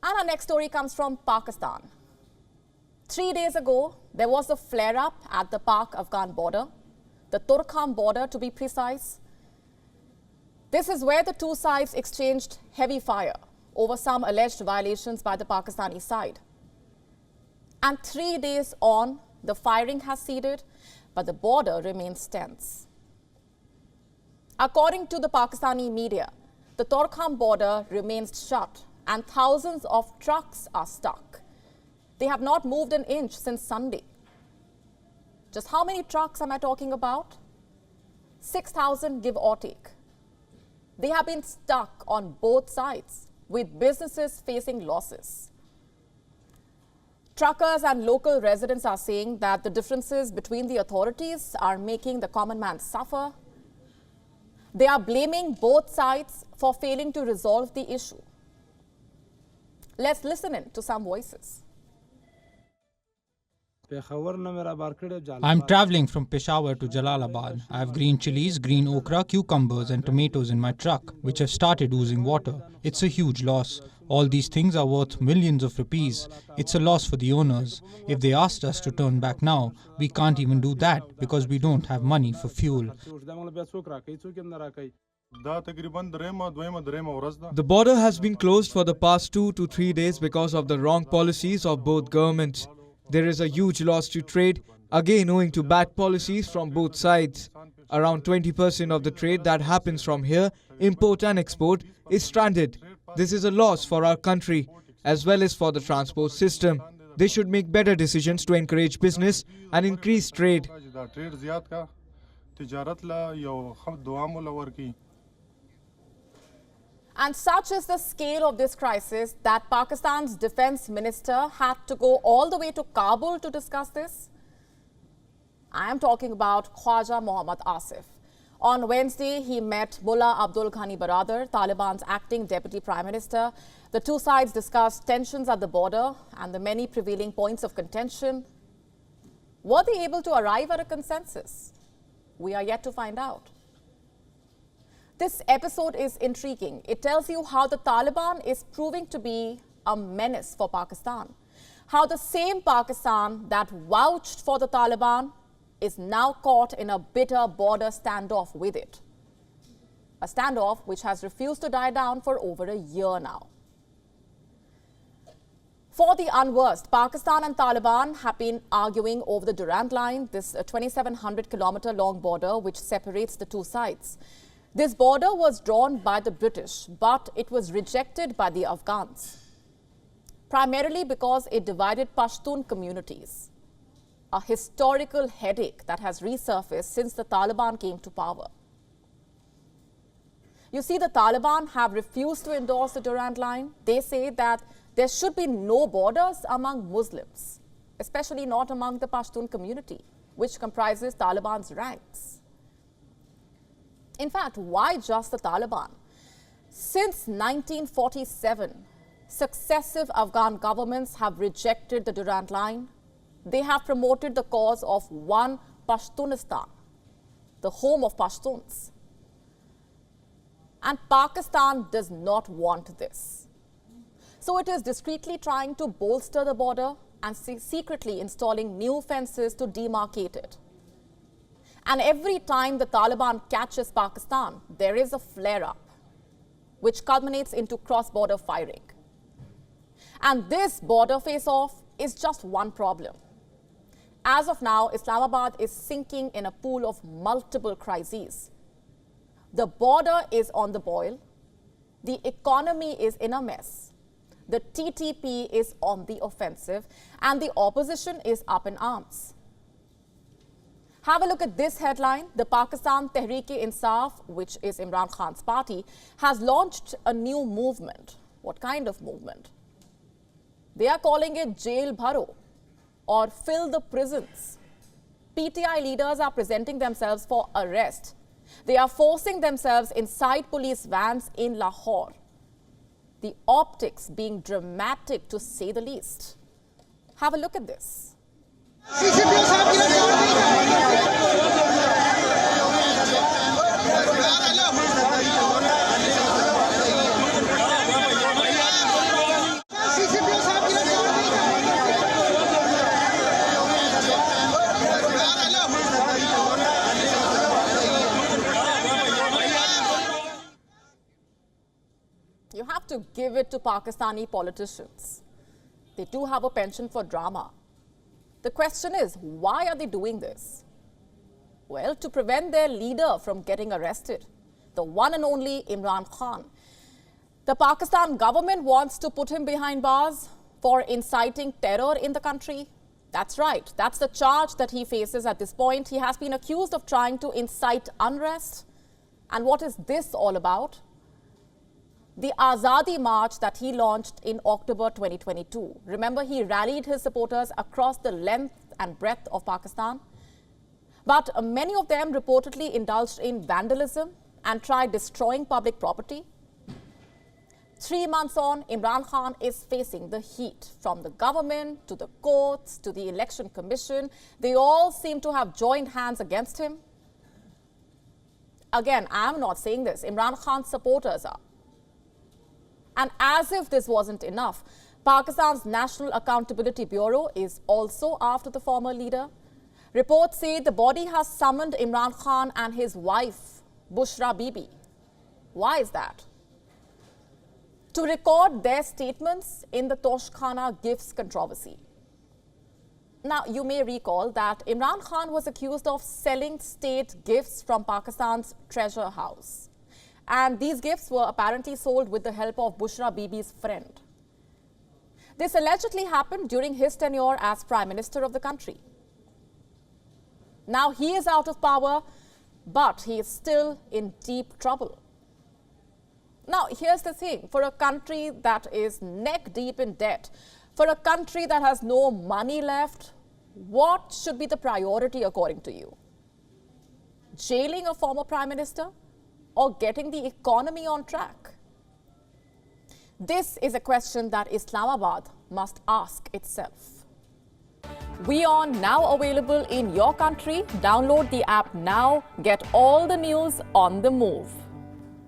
And our next story comes from Pakistan. 3 days ago, there was a flare-up at the Pak-Afghan border, the Turkham border to be precise. This is where the two sides exchanged heavy fire over some alleged violations by the Pakistani side. And 3 days on, the firing has ceded, but the border remains tense. According to the Pakistani media, the Turkham border remains shut and thousands of trucks are stuck. They have not moved an inch since Sunday. Just how many trucks am I talking about? 6,000 give or take. They have been stuck on both sides, with businesses facing losses. Truckers and local residents are saying that the differences between the authorities are making the common man suffer. They are blaming both sides for failing to resolve the issue. Let's listen in to some voices. I'm traveling from Peshawar to Jalalabad. I have green chilies, green okra, cucumbers and tomatoes in my truck, which have started oozing water. It's a huge loss. All these things are worth millions of rupees. It's a loss for the owners. If they asked us to turn back now, we can't even do that because we don't have money for fuel. The border has been closed for the past 2 to 3 days because of the wrong policies of both governments. There is a huge loss to trade, again owing to bad policies from both sides. Around 20% of the trade that happens from here, import and export, is stranded. This is a loss for our country, as well as for the transport system. They should make better decisions to encourage business and increase trade. And such is the scale of this crisis that Pakistan's defense minister had to go all the way to Kabul to discuss this. I am talking about Khwaja Mohammad Asif. On Wednesday, he met Mullah Abdul Ghani Baradar, Taliban's acting deputy prime minister. The two sides discussed tensions at the border and the many prevailing points of contention. Were they able to arrive at a consensus? We are yet to find out. This episode is intriguing. It tells you how the Taliban is proving to be a menace for Pakistan. How the same Pakistan that vouched for the Taliban is now caught in a bitter border standoff with it. A standoff which has refused to die down for over a year now. For the unversed, Pakistan and Taliban have been arguing over the Durand Line, this 2,700-kilometer long border which separates the two sides. This border was drawn by the British, but it was rejected by the Afghans, primarily because it divided Pashtun communities, a historical headache that has resurfaced since the Taliban came to power. You see, the Taliban have refused to endorse the Durand Line. They say that there should be no borders among Muslims, especially not among the Pashtun community, which comprises Taliban's ranks. In fact, why just the Taliban? Since 1947, successive Afghan governments have rejected the Durand Line. They have promoted the cause of one Pashtunistan, the home of Pashtuns. And Pakistan does not want this. So it is discreetly trying to bolster the border and secretly installing new fences to demarcate it. And every time the Taliban catches Pakistan, there is a flare-up, which culminates into cross-border firing. And this border face-off is just one problem. As of now, Islamabad is sinking in a pool of multiple crises. The border is on the boil. The economy is in a mess. The TTP is on the offensive. And the opposition is up in arms. Have a look at this headline. The Pakistan Tehreek-e-Insaf, which is Imran Khan's party, has launched a new movement. What kind of movement? They are calling it Jail Bharo, or fill the prisons. PTI leaders are presenting themselves for arrest. They are forcing themselves inside police vans in Lahore. The optics being dramatic, to say the least. Have a look at this. You have to give it to Pakistani politicians. They do have a penchant for drama. The question is, why are they doing this? Well, to prevent their leader from getting arrested, the one and only Imran Khan. The Pakistan government wants to put him behind bars for inciting terror in the country. That's right. That's the charge that he faces at this point. He has been accused of trying to incite unrest. And what is this all about? The Azadi March that he launched in October 2022. Remember, he rallied his supporters across the length and breadth of Pakistan. But many of them reportedly indulged in vandalism and tried destroying public property. 3 months on, Imran Khan is facing the heat from the government to the courts to the election commission. They all seem to have joined hands against him. Again, I am not saying this. Imran Khan's supporters are. And as if this wasn't enough, Pakistan's National Accountability Bureau is also after the former leader. Reports say the body has summoned Imran Khan and his wife, Bushra Bibi. Why is that? To record their statements in the Toshkhana gifts controversy. Now, you may recall that Imran Khan was accused of selling state gifts from Pakistan's treasure house. And these gifts were apparently sold with the help of Bushra Bibi's friend. This allegedly happened during his tenure as Prime Minister of the country. Now he is out of power, but he is still in deep trouble. Now, here's the thing. For a country that is neck deep in debt, for a country that has no money left, what should be the priority according to you? Jailing a former Prime Minister or getting the economy on track? This is a question that Islamabad must ask itself. WION now available in your country. Download the app now. Get all the news on the move.